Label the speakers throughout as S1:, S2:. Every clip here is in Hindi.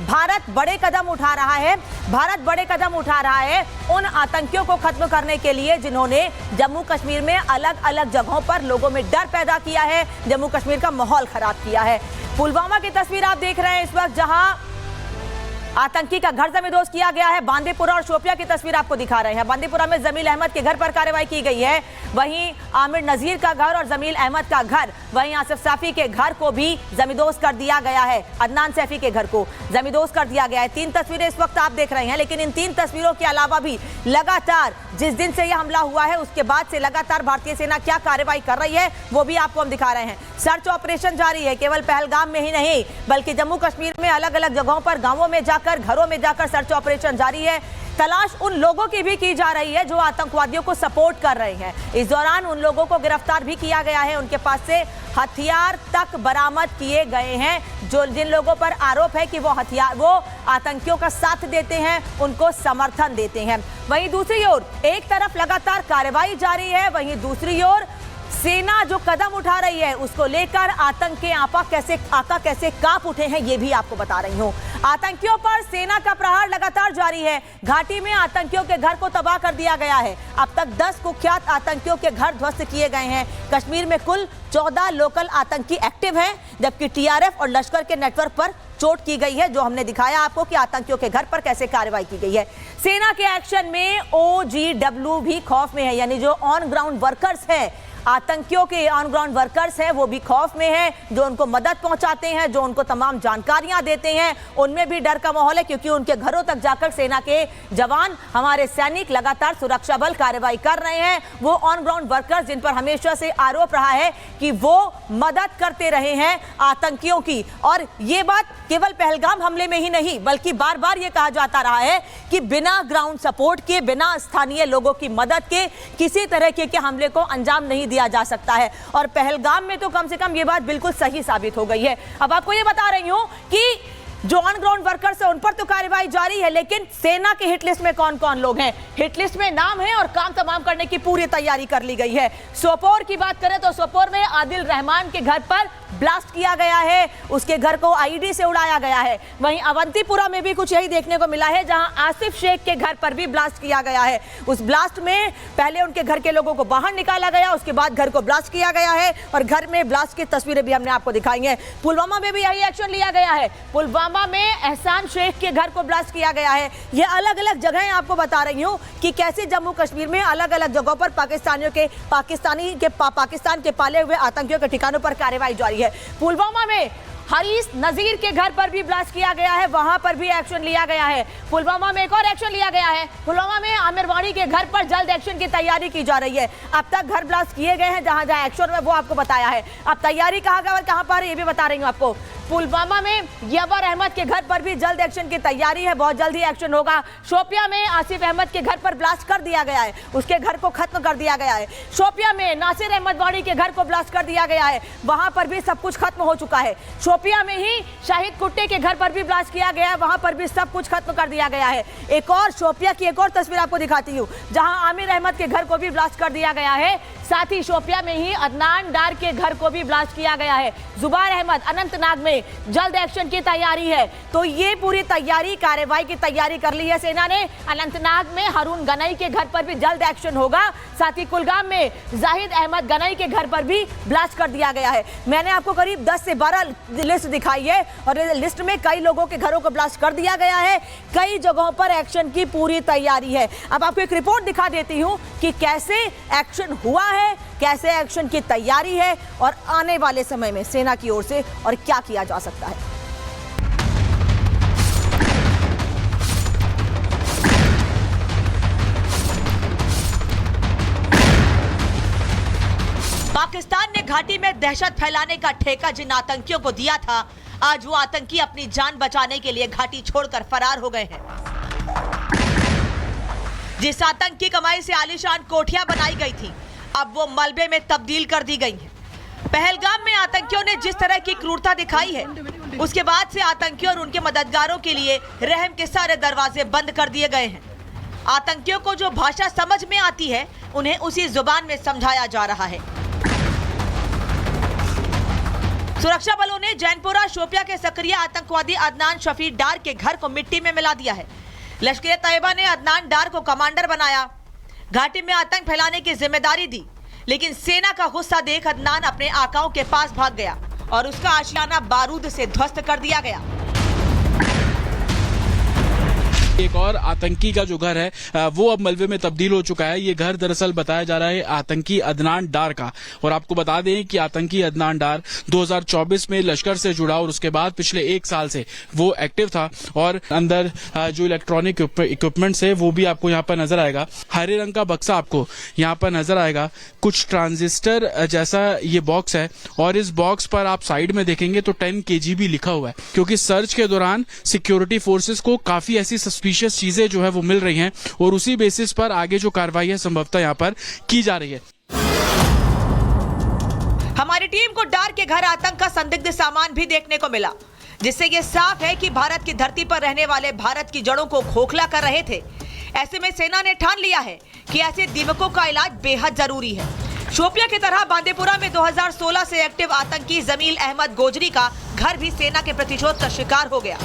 S1: भारत बड़े कदम उठा रहा है। भारत बड़े कदम उठा रहा है उन आतंकियों को खत्म करने के लिए जिन्होंने जम्मू कश्मीर में अलग अलग जगहों पर लोगों में डर पैदा किया है, जम्मू कश्मीर का माहौल खराब किया है। पुलवामा की तस्वीर आप देख रहे हैं इस वक्त, जहां आतंकी का घर जमींदोज किया गया है। बांदीपुरा और शोपिया की तस्वीर आपको दिखा रहे हैं। बांदीपुरा में जमील अहमद के घर पर कार्रवाई की गई है, वहीं आमिर नजीर का घर और जमील अहमद का घर, वहीं आसिफ सैफी के घर को भी जमींदोज कर दिया गया है। अदनान सैफी के घर को जमींदोज कर दिया गया है। 3 तस्वीरें इस वक्त आप देख रहे हैं, लेकिन इन 3 तस्वीरों के अलावा भी लगातार जिस दिन से यह हमला हुआ है उसके बाद से लगातार भारतीय सेना क्या कार्रवाई कर रही है वो भी आपको हम दिखा रहे हैं। सर्च ऑपरेशन जारी है, केवल पहलगाम में ही नहीं बल्कि जम्मू कश्मीर में अलग अलग जगहों पर, गांवों में जाकर, घरों में जाकर सर्च ऑपरेशन जारी है। तलाश उन लोगों की भी की जा रही है जो आतंकवादियों को सपोर्ट कर रहे हैं। इस दौरान उन लोगों को गिरफ्तार भी किया गया है, उनके पास से हथियार तक बरामद किए गए हैं। जो जिन लोगों पर आरोप है कि वो आतंकियों का साथ देते हैं, उनको समर्थन देते हैं। वहीं दूसरी ओर एक तरफ लगातार कार्रवाई जारी है, वहीं दूसरी ओर सेना जो कदम उठा रही है उसको लेकर आतंक के आका कैसे कांप उठे हैं ये भी आपको बता रही हूं। आतंकियों पर सेना का प्रहार लगातार जारी है। घाटी में आतंकियों के घर को तबाह कर दिया गया है। अब तक 10 कुख्यात आतंकियों के घर ध्वस्त किए गए हैं। कश्मीर में कुल 14 लोकल आतंकी एक्टिव हैं, जबकि टीआरएफ और लश्कर के नेटवर्क पर चोट की गई है, जो हमने दिखाया आपको कि आतंकियों के घर पर कैसे कार्रवाई की गई है। सेना के एक्शन में OGW भी खौफ में है, यानी जो ऑन ग्राउंड वर्कर्स हैं, आतंकियों के ऑन ग्राउंड वर्कर्स हैं, वो भी खौफ में हैं। जो उनको मदद पहुंचाते हैं, जो उनको तमाम जानकारियां देते हैं, उनमें भी डर का माहौल है, क्योंकि उनके घरों तक जाकर सेना के जवान, हमारे सैनिक लगातार सुरक्षा बल कार्रवाई कर रहे हैं। वो ऑन ग्राउंड वर्कर्स जिन पर हमेशा से आरोप रहा है कि वो मदद करते रहे हैं आतंकियों की। और ये बात केवल पहलगाम हमले में ही नहीं बल्कि बार बार ये कहा जाता रहा है कि बिना ग्राउंड सपोर्ट के, बिना स्थानीय लोगों की मदद के किसी तरह के हमले को अंजाम नहीं दिया जा सकता है। और पहलगाम में तो कम से कम ये बात बिल्कुल सही साबित हो गई है। अब आपको ये बता रही हूं कि जो ऑन ग्राउंड वर्कर्स है उन पर तो कार्रवाई जारी है, लेकिन सेना के हिट लिस्ट में कौन कौन लोग हैं, हिट लिस्ट में नाम है और काम तमाम करने की पूरी तैयारी कर ली गई है। सोपोर की बात करें तो सोपोर में आदिल रहमान के घर पर ब्लास्ट किया गया है, उसके घर को आईडी से उड़ाया गया है। वहीं अवंतीपुरा में भी कुछ यही देखने को मिला है, जहां आसिफ शेख के घर पर भी ब्लास्ट किया गया है। उस ब्लास्ट में पहले उनके घर के लोगों को बाहर निकाला गया, उसके बाद घर को ब्लास्ट किया गया है और घर में ब्लास्ट की तस्वीरें भी हमने आपको दिखाई हैं। पुलवामा में भी यही एक्शन लिया गया है। पुलवामा में एहसान शेख के घर को ब्लास्ट किया गया है। ये अलग अलग जगहें आपको बता रही हूं कि कैसे जम्मू कश्मीर में अलग अलग जगहों पर पाकिस्तान के पाले हुए आतंकियों के ठिकानों पर कार्रवाई जारी है। पुलवामा में हरीस नजीर के घर पर भी ब्लास्ट किया गया है, वहां पर भी एक्शन लिया गया है। पुलवामा में एक और एक्शन लिया गया है। पुलवामा में आमिर वाणी के घर पर जल्द एक्शन की तैयारी की जा रही है। अब तक घर ब्लास्ट किए गए हैं, जहां जहां एक्शन में वो आपको बताया है। अब तैयारी कहां पर ये भी बता रही हूं आपको। पुलवामा में यवर अहमद के घर पर भी जल्द एक्शन की तैयारी है, बहुत जल्द ही एक्शन होगा। शोपिया में आसिफ अहमद के घर पर ब्लास्ट कर दिया गया है, उसके घर को खत्म कर दिया गया है। शोपिया में नासिर अहमद वाणी के घर को ब्लास्ट कर दिया गया है, वहां पर भी सब कुछ खत्म हो चुका है। शोपिया में ही शाहिद कुट्टे के घर पर भी ब्लास्ट किया गया है, वहां पर भी सब कुछ खत्म कर दिया गया है। एक और शोपिया की एक और तस्वीर आपको दिखाती हूँ, जहां आमिर अहमद के घर को भी ब्लास्ट कर दिया गया है। साथ ही शोपिया में ही अदनान डार के घर को भी ब्लास्ट किया गया है। जुबार अहमद अनंतनाग में जल्द एक्शन की तैयारी है। तो ये पूरी तैयारी, कार्रवाई की तैयारी कर ली है सेना ने। अनंतनाग में हारून गनई के घर पर भी जल्द एक्शन होगा। साथ ही कुलगाम में जाहिद अहमद गनई के घर पर भी ब्लास्ट कर दिया गया है। मैंने आपको करीब 10 से 12 लिस्ट दिखाई है और लिस्ट में कई लोगों के घरों को ब्लास्ट कर दिया गया है। कई जगहों पर एक्शन की पूरी तैयारी है। अब आपको एक रिपोर्ट दिखा देती हूं कि कैसे एक्शन हुआ है, कैसे एक्शन की तैयारी है और आने वाले समय में सेना की ओर से और क्या किया जा सकता है। पाकिस्तान ने घाटी में दहशत फैलाने का ठेका जिन आतंकियों को दिया था, आज वो आतंकी अपनी जान बचाने के लिए घाटी छोड़कर फरार हो गए हैं। जिस आतंक की कमाई से आलीशान कोठियां बनाई गई थी, अब वो मलबे में तब्दील कर दी गई हैं। पहलगाम में आतंकियों ने जिस तरह की क्रूरता दिखाई है, उसके बाद से आतंकियों और उनके मददगारों के लिए रहम के सारे दरवाजे बंद कर दिए गए हैं। आतंकियों को जो भाषा समझ में आती है, उन्हें उसी जुबान में समझाया जा रहा है। सुरक्षा बलों ने जैनपुरा शोपिया के सक्रिय आतंकवादी अदनान शफी डार के घर को मिट्टी में मिला दिया है। लश्कर तैयबा ने अदनान डार को कमांडर बनाया, घाटी में आतंक फैलाने की जिम्मेदारी दी, लेकिन सेना का गुस्सा देख अदनान अपने आकाओं के पास भाग गया और उसका आशियाना बारूद से ध्वस्त कर दिया गया।
S2: एक और आतंकी का जो घर है वो अब मलबे में तब्दील हो चुका है। ये घर दरअसल बताया जा रहा है आतंकी अदनान डार का, और आपको बता दें कि आतंकी अदनान डार 2024 में लश्कर से जुड़ा और उसके बाद पिछले 1 साल से वो एक्टिव था। और अंदर जो इलेक्ट्रॉनिक इक्विपमेंट्स है वो भी आपको यहाँ पर नजर आएगा। हरे रंग का बक्सा आपको यहाँ पर नजर आएगा, कुछ ट्रांजिस्टर जैसा ये बॉक्स है, और इस बॉक्स पर आप साइड में देखेंगे तो 10 kg भी लिखा हुआ है, क्योंकि सर्च के दौरान सिक्योरिटी फोर्सेस को काफी ऐसी सस्पिशियस चीजें जो है वो मिल रही हैं, और उसी बेसिस पर आगे जो कार्रवाई है संभवतः यहाँ पर की जा रही है।
S1: हमारी टीम को डार के घर आतंक का संदिग्ध सामान भी देखने को मिला, जिससे ये साफ है कि भारत की धरती पर रहने वाले भारत की जड़ों को खोखला कर रहे थे। ऐसे में सेना ने ठान लिया है कि ऐसे दीमकों का इलाज बेहद जरूरी है। शोपिया की तरह बांदीपुरा में 2016 से एक्टिव आतंकी जमील अहमद गोजरी का घर भी सेना के प्रतिशोध का शिकार हो गया।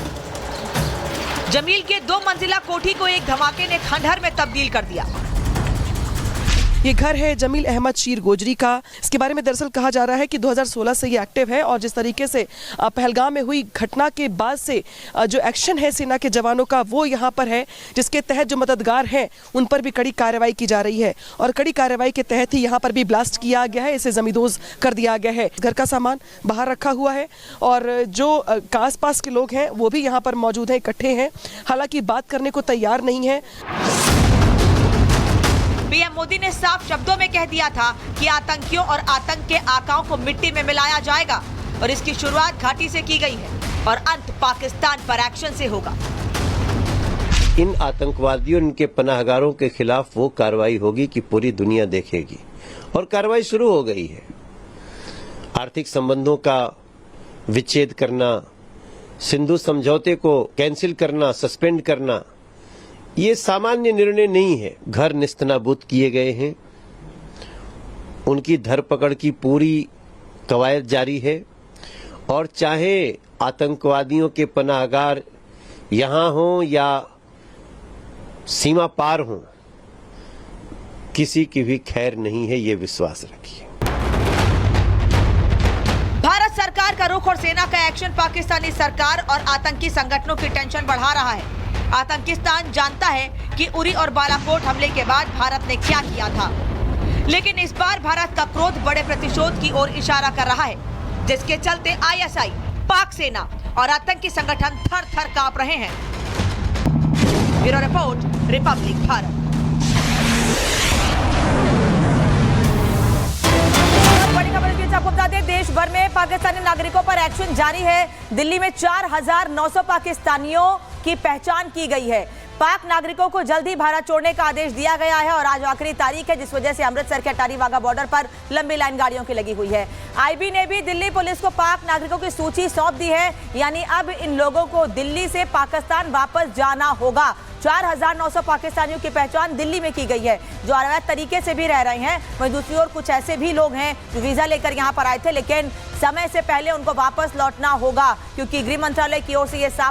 S1: जमील के 2 मंजिला कोठी को एक धमाके ने खंडहर में तब्दील कर दिया।
S3: ये घर है जमील अहमद शीर गोजरी का। इसके बारे में दरअसल कहा जा रहा है कि 2016 से ये एक्टिव है, और जिस तरीके से पहलगाम में हुई घटना के बाद से जो एक्शन है सेना के जवानों का वो यहाँ पर है, जिसके तहत जो मददगार हैं उन पर भी कड़ी कार्रवाई की जा रही है, और कड़ी कार्रवाई के तहत ही यहाँ पर भी ब्लास्ट किया गया है, इसे जमींदोज कर दिया गया है। घर का सामान बाहर रखा हुआ है, और जो आस-पास के लोग हैं वो भी यहाँ पर मौजूद हैं, इकट्ठे हैं, हालांकि बात करने को तैयार नहीं है।
S1: पीएम मोदी ने साफ शब्दों में कह दिया था कि आतंकियों और आतंक के आकाओं को मिट्टी में मिलाया जाएगा, और इसकी शुरुआत घाटी से की गई है और अंत पाकिस्तान पर एक्शन से होगा।
S4: इन आतंकवादियों इनके पनाहगारों के खिलाफ वो कार्रवाई होगी कि पूरी दुनिया देखेगी, और कार्रवाई शुरू हो गई है। आर्थिक संबंधों का विच्छेद करना, सिंधु समझौते को कैंसिल करना, सस्पेंड करना, ये सामान्य निर्णय नहीं है। घर निस्तनाबूद किए गए हैं, उनकी धरपकड़ की पूरी कवायद जारी है, और चाहे आतंकवादियों के पनाहगार यहाँ हों या सीमा पार हों, किसी की भी खैर नहीं है, ये विश्वास रखिए।
S1: भारत सरकार का रुख और सेना का एक्शन पाकिस्तानी सरकार और आतंकी संगठनों की टेंशन बढ़ा रहा है। आतंकिस्तान जानता है कि उरी और बालाकोट हमले के बाद भारत ने क्या किया था, लेकिन इस बार भारत का क्रोध बड़े प्रतिशोध की ओर इशारा कर रहा है, जिसके चलते आईएसआई, पाक सेना और आतंकी संगठन थर थर कांप रहे हैं। Bureau report, Republic Bharat. बड़ी खबर आपको बता दें, देश भर में पाकिस्तानी नागरिकों पर एक्शन जारी है। दिल्ली में 4900 पाकिस्तानियों की पहचान की गई है। पाक नागरिकों को जल्दी भारत छोड़ने का आदेश दिया गया है, और आज आखिरी तारीख है, जिस वजह से अमृतसर के अटारी वाघा बॉर्डर पर लंबी लाइन गाड़ियों की लगी हुई है। आईबी ने भी दिल्ली पुलिस को पाक नागरिकों की सूची सौंप दी है, यानी अब इन लोगों को दिल्ली से पाकिस्तान वापस जाना होगा। 4900 पाकिस्तानियों की पहचान दिल्ली में की गई है, जो अवैध तरीके से भी रह रहे हैं। वहीं दूसरी ओर कुछ ऐसे भी लोग हैं जो वीजा लेकर यहाँ पर आए थे, लेकिन समय से पहले उनको वापस लौटना होगा, क्योंकि गृह मंत्रालय की ओर से ये साफ